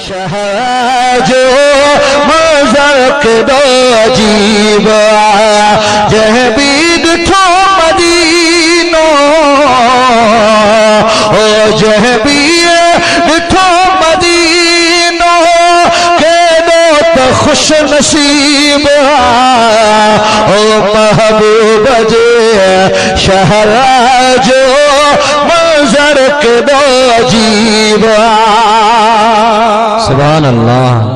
शहर जो मंजर केॾो अजीब जंहिं बि ॾिठो मदीनो ओ जंहिं बि ॾिठो मदीनो केॾो त खुश नसीब ओ महबूब जे शहर जो मंजर केॾो अजीब सुभान अल्लाह।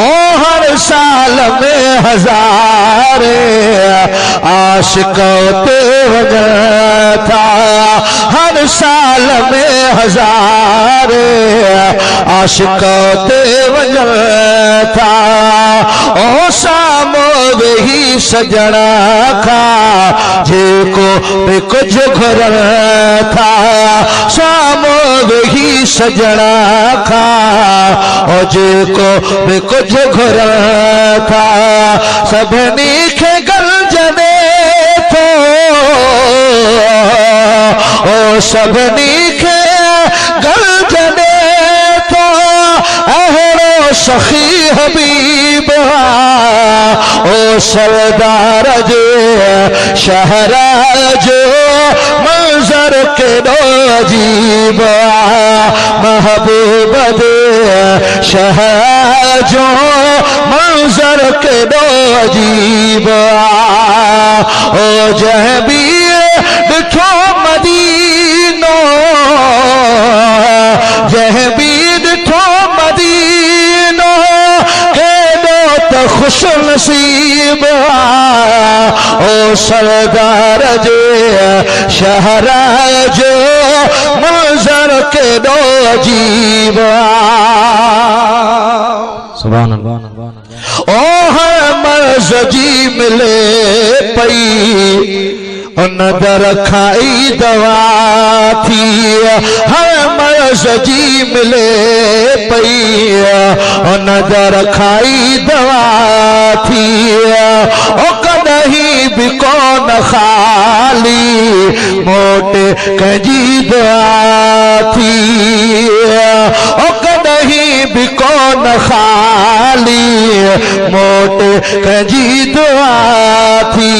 ओ हर साल में हज़ारे आशिक ते वञनि था हर साल में हज़ारे आशिक ते वञनि था ओ साम्हूं वेही सजण खां जेको बि कुझु घुरनि था साम्हूं वेही सजण खां ओ जेको बि कुझु घुरनि था सभिनी खे गलजने थो ओ सभिनी खे गलजने थो अहिड़ो सखी हबीब ओ सरदार जे शहर जो मंजर केॾो अजीब महबूब जे शहर जो मंजर केॾो अजीब ओ जंहिं बि ॾिठो मदीनो जंहिं बि ॾिठो मदीनो केॾो त खुश नसीब ओ सरदार जे शहर जो मंजर केॾो अजीब सुभान अल्लाह। ओ हर मर्ज़ जी मिले पई नदर खाई दवा थी हर मर्ज़ जी मिले पई नदर खाई दवा थी ओ कॾहिं बि कोन खाली मोटे कंहिंजी दुआ थी ओ कॾहिं बि कोन खाली मोटे कंहिंजी दुआ थी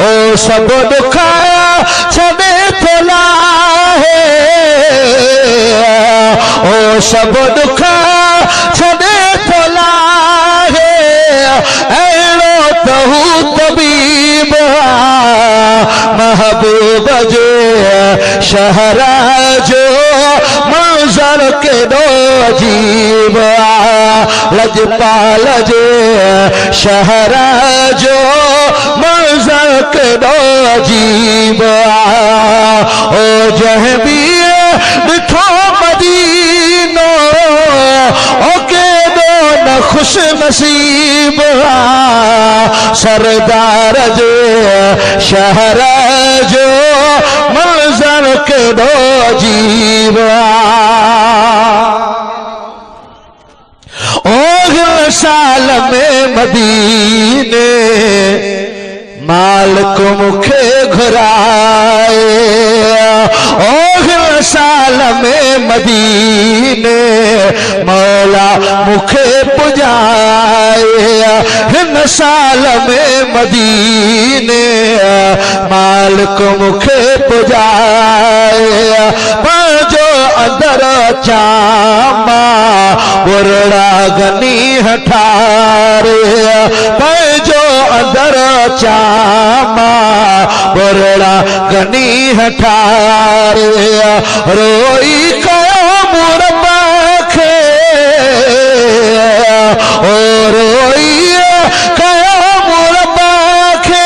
ओ सब दुखाया छॾे थो लाहे ओ सब दुखाया छॾे थो लाहे अहिड़ो त हू तबीब महबूब जे शहर जो मंजर केॾो अजीब लजपाल जे शहर जो मंजर केॾो अजीब ओ जंहिं बि ॾिठो मदीनो ओ केॾो न खुश नसीब सरदार जे शहर जो मंजर केॾो अजीब ओ साल में मदीने मालिक मुखे घुराए ओ साल में मदीने मौला मुखे पुजाए हिन साल में मदीने मालिक मुखे पुजाए पंहिंजो अंदर चामा बुरड़ा गनी हठारे पंहिंजो अंदर चामा बुरड़ा गनी हठारे रोई कयो मुरबा खे ओ रोई कयो मुरबा खे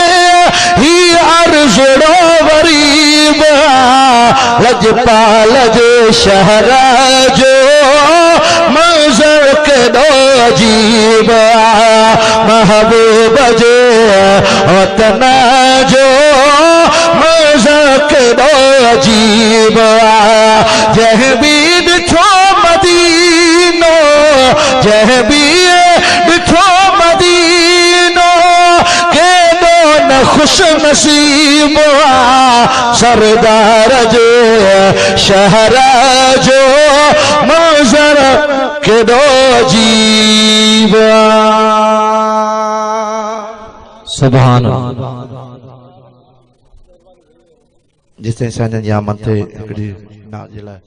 ही अर्ज़ड़ो वरीब लजपाल जे शहर जो मंजर केॾो अजीब महबूब जे वतन जो मंजर केॾो अजीब जंहिं बि ॾिठो मदीनो जंहिं बि ॾिठो मदीनो केॾो न खुश नसीब सरदार जे शहर जो मंजर केडो जीव सुभान जिस इंसान या मन थे हिकिड़ी नात जे लाइ